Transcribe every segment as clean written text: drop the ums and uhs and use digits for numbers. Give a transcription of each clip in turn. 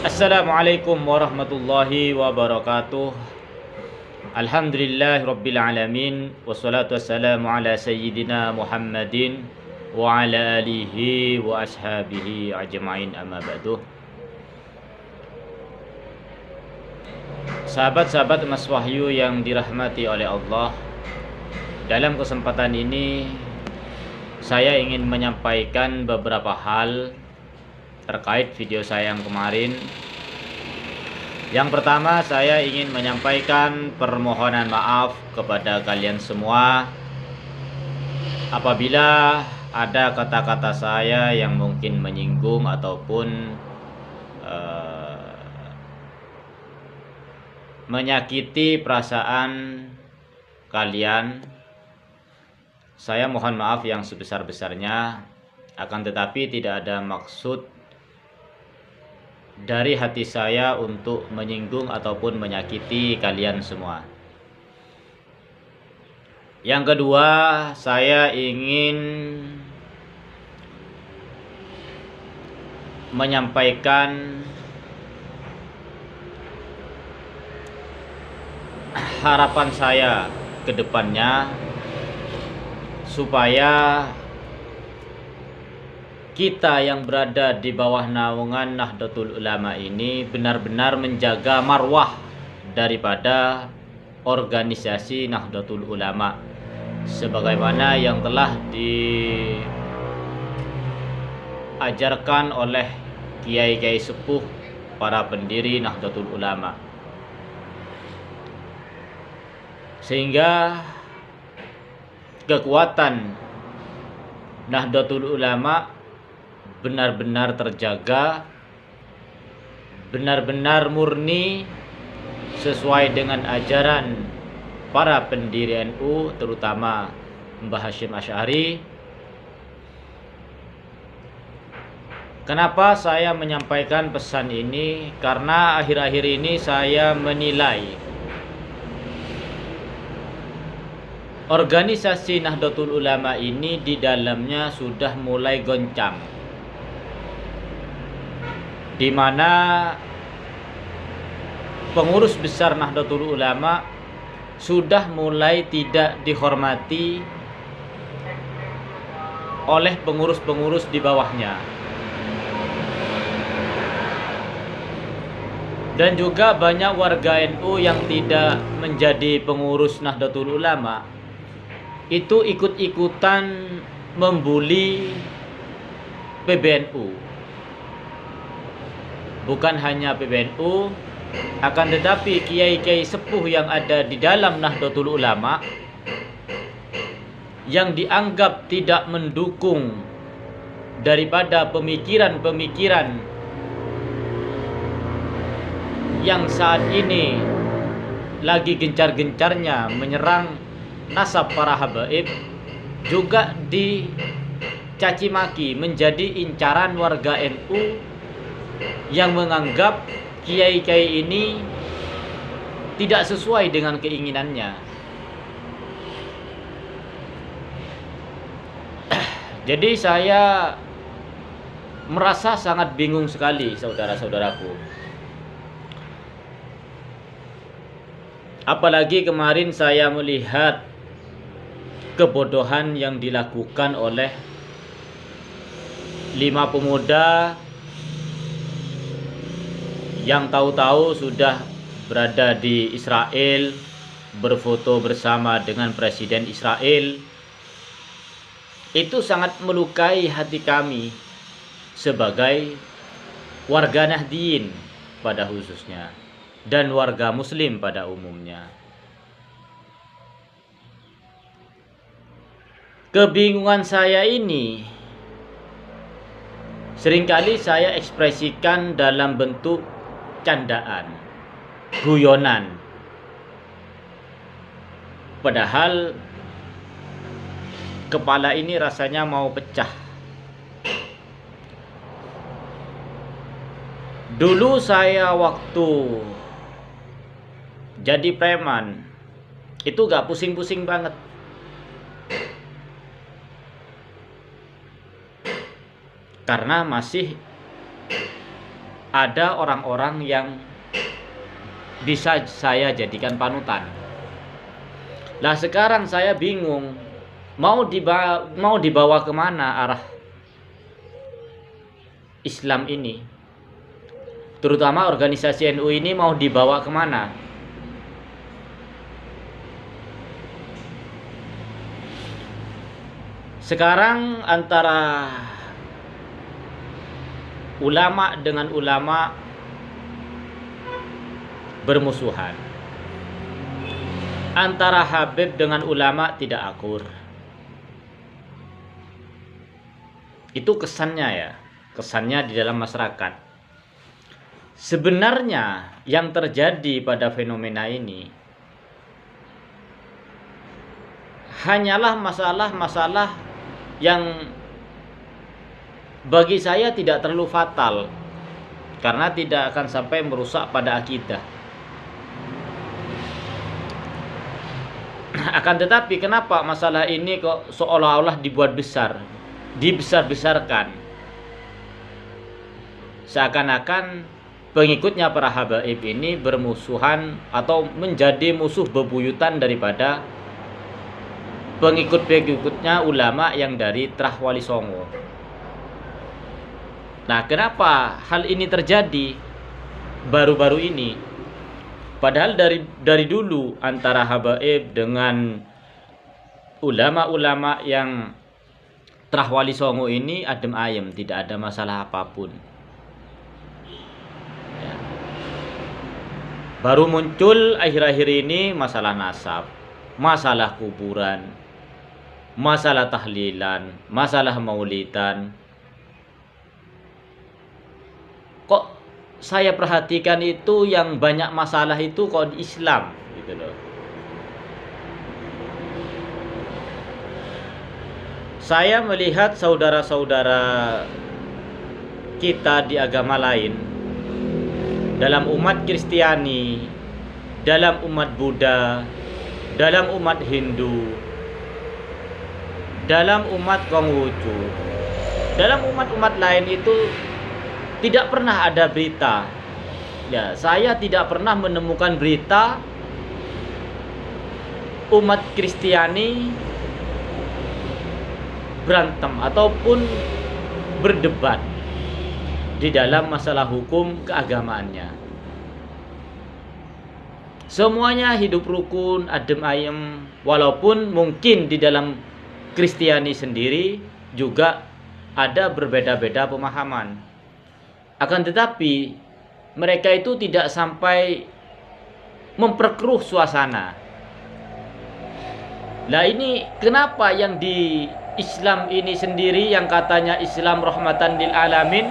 Assalamualaikum warahmatullahi wabarakatuh. Alhamdulillah rabbil alamin. Wassalatu wassalamu ala sayyidina Muhammadin wa ala alihi wa ashabihi ajma'in, amma ba'du. Sahabat-sahabat Mas Wahyu yang dirahmati oleh Allah, dalam kesempatan ini saya ingin menyampaikan beberapa hal terkait video saya yang kemarin. Yang pertama, saya ingin menyampaikan permohonan maaf kepada kalian semua apabila ada kata-kata saya yang mungkin menyinggung ataupun menyakiti perasaan kalian. Saya mohon maaf yang sebesar-besarnya, akan tetapi tidak ada maksud dari hati saya untuk menyinggung ataupun menyakiti kalian semua. Yang kedua, saya ingin menyampaikan harapan saya ke depannya supaya kita yang berada di bawah naungan Nahdlatul Ulama ini benar-benar menjaga marwah daripada organisasi Nahdlatul Ulama sebagaimana yang telah diajarkan oleh kiai-kiai sepuh para pendiri Nahdlatul Ulama, sehingga kekuatan Nahdlatul Ulama benar-benar terjaga, benar-benar murni sesuai dengan ajaran para pendiri NU, terutama Mbah Hasyim Asy'ari. Kenapa saya menyampaikan pesan ini? Karena akhir-akhir ini saya menilai organisasi Nahdlatul Ulama ini di dalamnya sudah mulai goncang, di mana pengurus besar Nahdlatul Ulama sudah mulai tidak dihormati oleh pengurus-pengurus di bawahnya. Dan juga banyak warga NU yang tidak menjadi pengurus Nahdlatul Ulama itu ikut-ikutan membuli PBNU. Bukan hanya PBNU, akan tetapi kiai-kiai sepuh yang ada di dalam Nahdlatul Ulama yang dianggap tidak mendukung daripada pemikiran-pemikiran yang saat ini lagi gencar-gencarnya menyerang nasab para habaib, juga dicaci maki menjadi incaran warga NU yang menganggap kiai-kiai ini tidak sesuai dengan keinginannya. Jadi saya merasa sangat bingung sekali, saudara-saudaraku. Apalagi kemarin saya melihat kebodohan yang dilakukan oleh 5 pemuda yang tahu-tahu sudah berada di Israel, berfoto bersama dengan Presiden Israel. Itu sangat melukai hati kami sebagai warga Nahdliyin pada khususnya, dan warga Muslim pada umumnya. Kebingungan saya ini seringkali saya ekspresikan dalam bentuk candaan, guyonan. Padahal kepala ini rasanya mau pecah. Dulu saya waktu jadi preman itu gak pusing-pusing banget. Karena masih ada orang-orang yang bisa saya jadikan panutan. Lah sekarang saya bingung mau dibawa kemana arah Islam ini, terutama organisasi NU ini mau dibawa kemana. Sekarang antara ulama dengan ulama bermusuhan, antara Habib dengan ulama tidak akur. Itu kesannya ya, kesannya di dalam masyarakat. Sebenarnya yang terjadi pada fenomena ini hanyalah masalah-masalah yang bagi saya tidak terlalu fatal, karena tidak akan sampai merusak pada akidah. Akan tetapi kenapa masalah ini kok seolah-olah dibuat besar, dibesar-besarkan, seakan-akan pengikutnya para habaib ini bermusuhan atau menjadi musuh bebuyutan daripada pengikut-pengikutnya ulama yang dari Trah Wali Songo. Nah, kenapa hal ini terjadi baru-baru ini? Padahal dari dulu antara habaib dengan ulama-ulama yang Trah Wali Songo ini adem ayem, tidak ada masalah apapun. Ya. Baru muncul akhir-akhir ini masalah nasab, masalah kuburan, masalah tahlilan, masalah maulidan. Kok saya perhatikan itu yang banyak masalah itu kok di Islam gitu loh. Saya melihat saudara-saudara kita di agama lain, dalam umat Kristiani, dalam umat Buddha, dalam umat Hindu, dalam umat Konghucu, dalam umat-umat lain itu tidak pernah ada berita. Ya, saya tidak pernah menemukan berita umat Kristiani berantem ataupun berdebat di dalam masalah hukum keagamaannya. Semuanya hidup rukun, adem ayem, walaupun mungkin di dalam Kristiani sendiri juga ada berbeda-beda pemahaman. Akan tetapi mereka itu tidak sampai memperkeruh suasana. Nah, ini kenapa yang di Islam ini sendiri yang katanya Islam rahmatan lil alamin,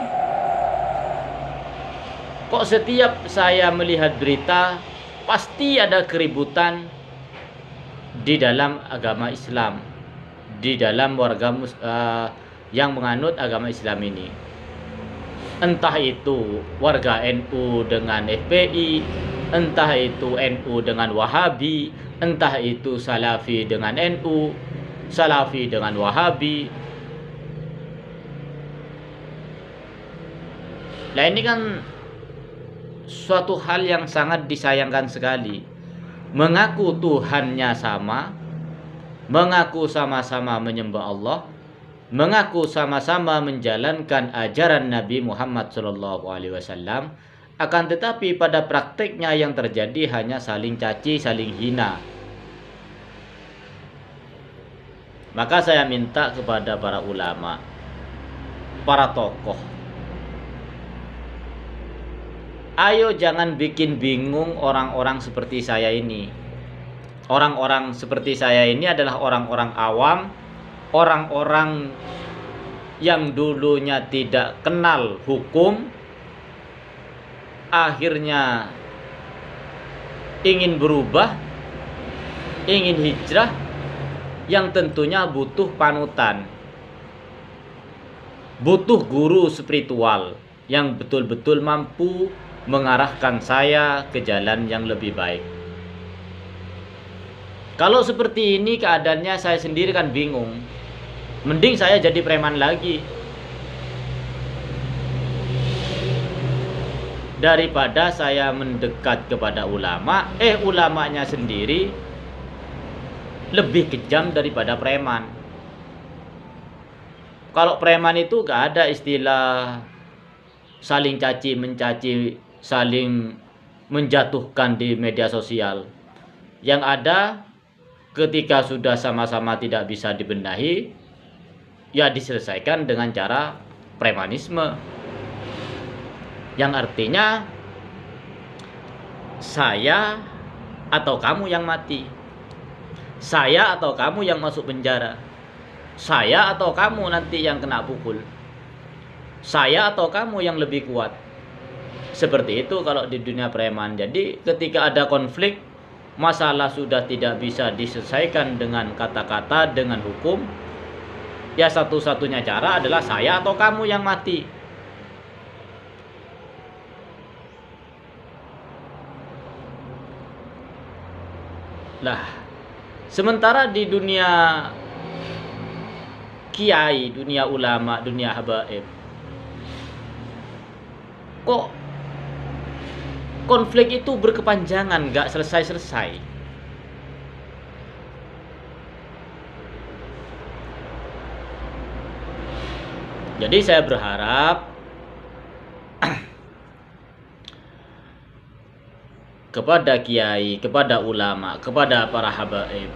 kok setiap saya melihat berita pasti ada keributan di dalam agama Islam, di dalam warga yang menganut agama Islam ini. Entah itu warga NU dengan FPI, entah itu NU dengan Wahabi, entah itu Salafi dengan NU, Salafi dengan Wahabi. Nah, ini kan suatu hal yang sangat disayangkan sekali. Mengaku Tuhannya sama, mengaku sama-sama menyembah Allah, mengaku sama-sama menjalankan ajaran Nabi Muhammad SAW, akan tetapi pada prakteknya yang terjadi hanya saling caci, saling hina. Maka saya minta kepada para ulama, para tokoh, ayo jangan bikin bingung orang-orang seperti saya ini. Orang-orang seperti saya ini adalah orang-orang awam, orang-orang yang dulunya tidak kenal hukum, akhirnya ingin berubah, ingin hijrah, yang tentunya butuh panutan, butuh guru spiritual yang betul-betul mampu mengarahkan saya ke jalan yang lebih baik. Kalau seperti ini keadaannya, saya sendiri kan bingung. Mending saya jadi preman lagi. daripada saya mendekat kepada ulama, ulamanya sendiri lebih kejam daripada preman. Kalau preman itu gak ada istilah saling caci mencaci, saling menjatuhkan di media sosial. Yang ada, ketika sudah sama-sama tidak bisa dibenahi, ya diselesaikan dengan cara premanisme. Yang artinya saya atau kamu yang mati, saya atau kamu yang masuk penjara, saya atau kamu nanti yang kena pukul, saya atau kamu yang lebih kuat. Seperti itu kalau di dunia preman. Jadi ketika ada konflik, masalah sudah tidak bisa diselesaikan dengan kata-kata, dengan hukum, ya satu-satunya cara adalah saya atau kamu yang mati. Lah, sementara di dunia kiai, dunia ulama, dunia habaib, kok konflik itu berkepanjangan, gak selesai-selesai. Jadi saya berharap kepada kiai, kepada ulama, kepada para habaib,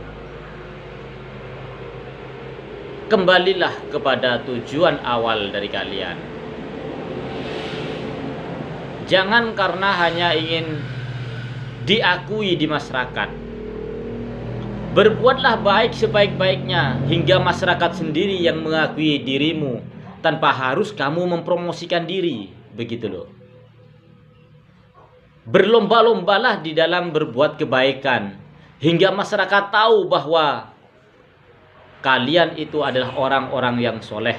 kembalilah kepada tujuan awal dari kalian. Jangan karena hanya ingin diakui di masyarakat. Berbuatlah baik sebaik-baiknya hingga masyarakat sendiri yang mengakui dirimu tanpa harus kamu mempromosikan diri. Begitu loh. Berlomba-lombalah di dalam berbuat kebaikan hingga masyarakat tahu bahwa kalian itu adalah orang-orang yang soleh,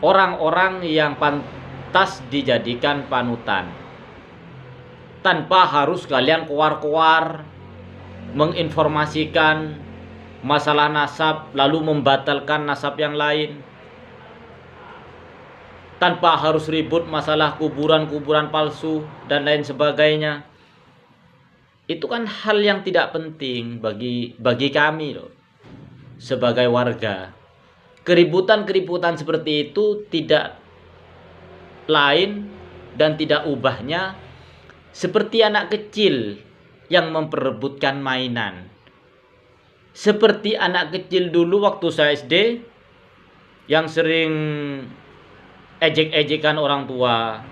orang-orang yang pantas dijadikan panutan, tanpa harus kalian keluar-keluar menginformasikan masalah nasab lalu membatalkan nasab yang lain, tanpa harus ribut masalah kuburan-kuburan palsu dan lain sebagainya. Itu kan hal yang tidak penting bagi kami loh, sebagai warga. Keributan-keributan seperti itu tidak lain dan tidak ubahnya seperti anak kecil yang memperebutkan mainan. Seperti anak kecil dulu waktu saya SD yang sering ejek-ejekan orang tua,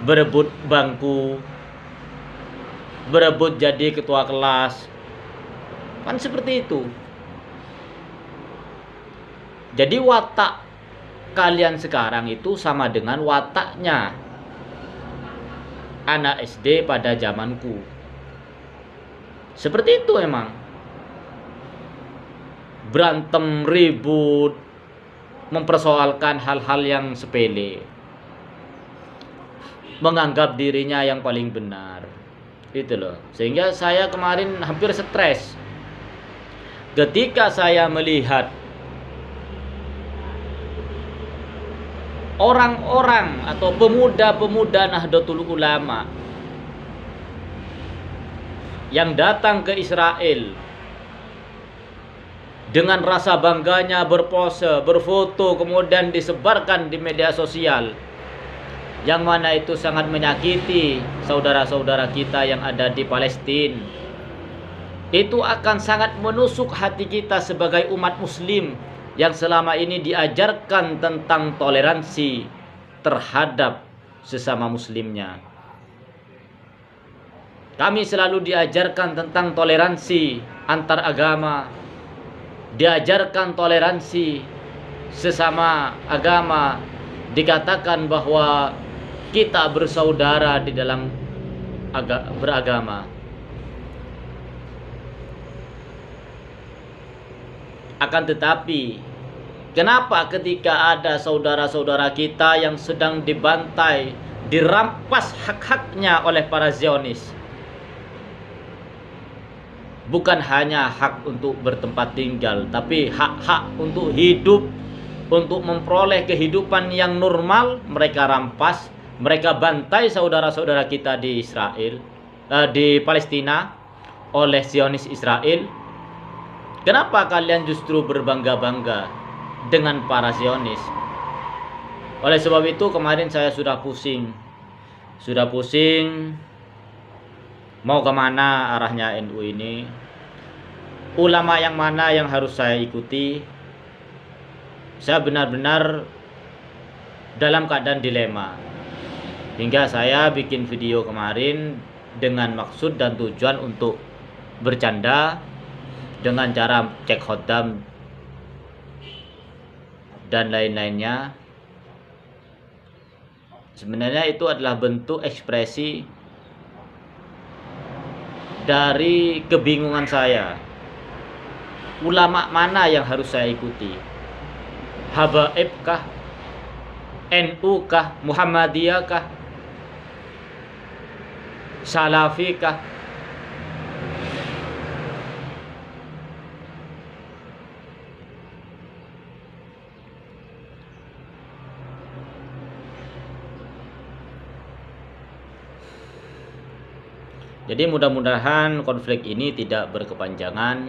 berebut bangku, berebut jadi ketua kelas. Kan seperti itu. Jadi watak kalian sekarang itu sama dengan wataknya anak SD pada zamanku. Seperti itu emang. Berantem, ribut, mempersoalkan hal-hal yang sepele, menganggap dirinya yang paling benar. Itu loh. Sehingga saya kemarin hampir stres ketika saya melihat orang-orang atau pemuda-pemuda Nahdlatul Ulama yang datang ke Israel dengan rasa bangganya berpose, berfoto, kemudian disebarkan di media sosial, yang mana itu sangat menyakiti saudara-saudara kita yang ada di Palestina. Itu akan sangat menusuk hati kita sebagai umat muslim yang selama ini diajarkan tentang toleransi terhadap sesama muslimnya. Kami selalu diajarkan tentang toleransi antar agama, diajarkan toleransi sesama agama, dikatakan bahwa kita bersaudara di dalam beragama. Akan tetapi, kenapa ketika ada saudara-saudara kita yang sedang dibantai, dirampas hak-haknya oleh para Zionis, bukan hanya hak untuk bertempat tinggal, tapi hak-hak untuk hidup, untuk memperoleh kehidupan yang normal, mereka rampas mereka bantai saudara-saudara kita di Israel, di Palestina oleh Zionis Israel. Kenapa kalian justru berbangga-bangga dengan para Zionis? Oleh sebab itu kemarin saya sudah pusing mau kemana arahnya NU ini, ulama yang mana yang harus saya ikuti. Saya benar-benar dalam keadaan dilema, hingga saya bikin video kemarin dengan maksud dan tujuan untuk bercanda dengan cara cek khodam dan lain-lainnya. Sebenarnya itu adalah bentuk ekspresi dari kebingungan saya. Ulama mana yang harus saya ikuti? Habaib kah? NU kah? Muhammadiyah kah? Salafi kah? Jadi mudah-mudahan konflik ini tidak berkepanjangan.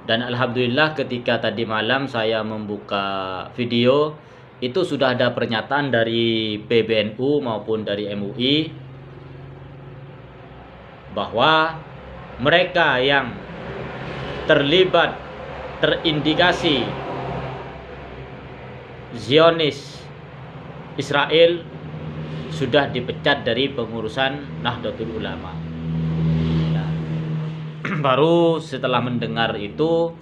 Dan alhamdulillah ketika tadi malam saya membuka video, itu sudah ada pernyataan dari PBNU maupun dari MUI bahwa mereka yang terlibat, terindikasi Zionis Israel sudah dipecat dari pengurusan Nahdlatul Ulama. Baru setelah mendengar itu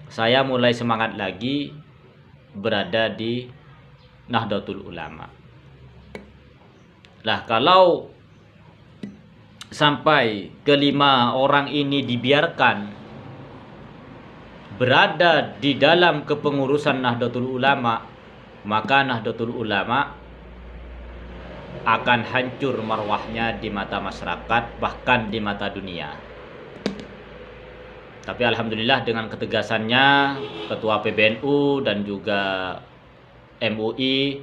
saya mulai semangat lagi berada di Nahdlatul Ulama. Lah kalau sampai kelima orang ini dibiarkan berada di dalam kepengurusan Nahdlatul Ulama, maka Nahdlatul Ulama akan hancur marwahnya di mata masyarakat, bahkan di mata dunia. Tapi alhamdulillah dengan ketegasannya Ketua PBNU dan juga MUI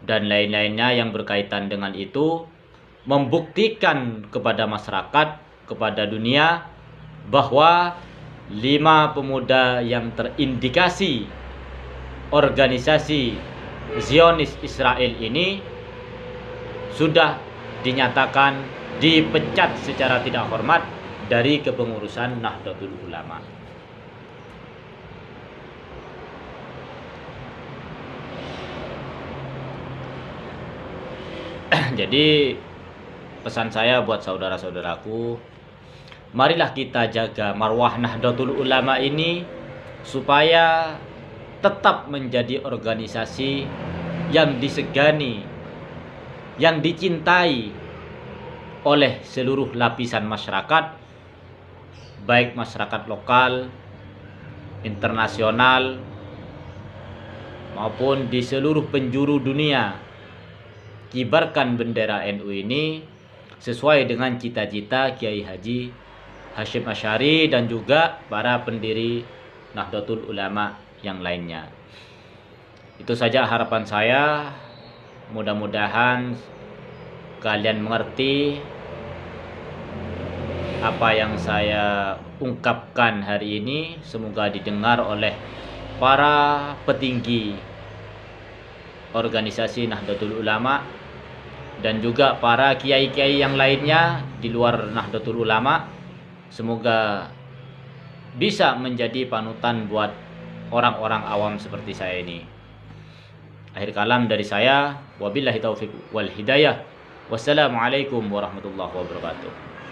dan lain-lainnya yang berkaitan dengan itu membuktikan kepada masyarakat, kepada dunia bahwa 5 pemuda yang terindikasi organisasi Zionis Israel ini sudah dinyatakan dipecat secara tidak hormat dari kepengurusan Nahdlatul Ulama. Jadi pesan saya buat saudara-saudaraku, marilah kita jaga marwah Nahdlatul Ulama ini supaya tetap menjadi organisasi yang disegani, yang dicintai oleh seluruh lapisan masyarakat, baik masyarakat lokal, internasional, maupun di seluruh penjuru dunia. Kibarkan bendera NU ini sesuai dengan cita-cita Kiai Haji Hashim Asy'ari dan juga para pendiri Nahdlatul Ulama yang lainnya. Itu saja harapan saya. Mudah-mudahan kalian mengerti apa yang saya ungkapkan hari ini. Semoga didengar oleh para petinggi organisasi Nahdlatul Ulama dan juga para kiai-kiai yang lainnya di luar Nahdlatul Ulama. Semoga bisa menjadi panutan buat orang-orang awam seperti saya ini. Akhir kalam dari saya, wabillahi taufiq wal hidayah. Wassalamualaikum warahmatullahi wabarakatuh.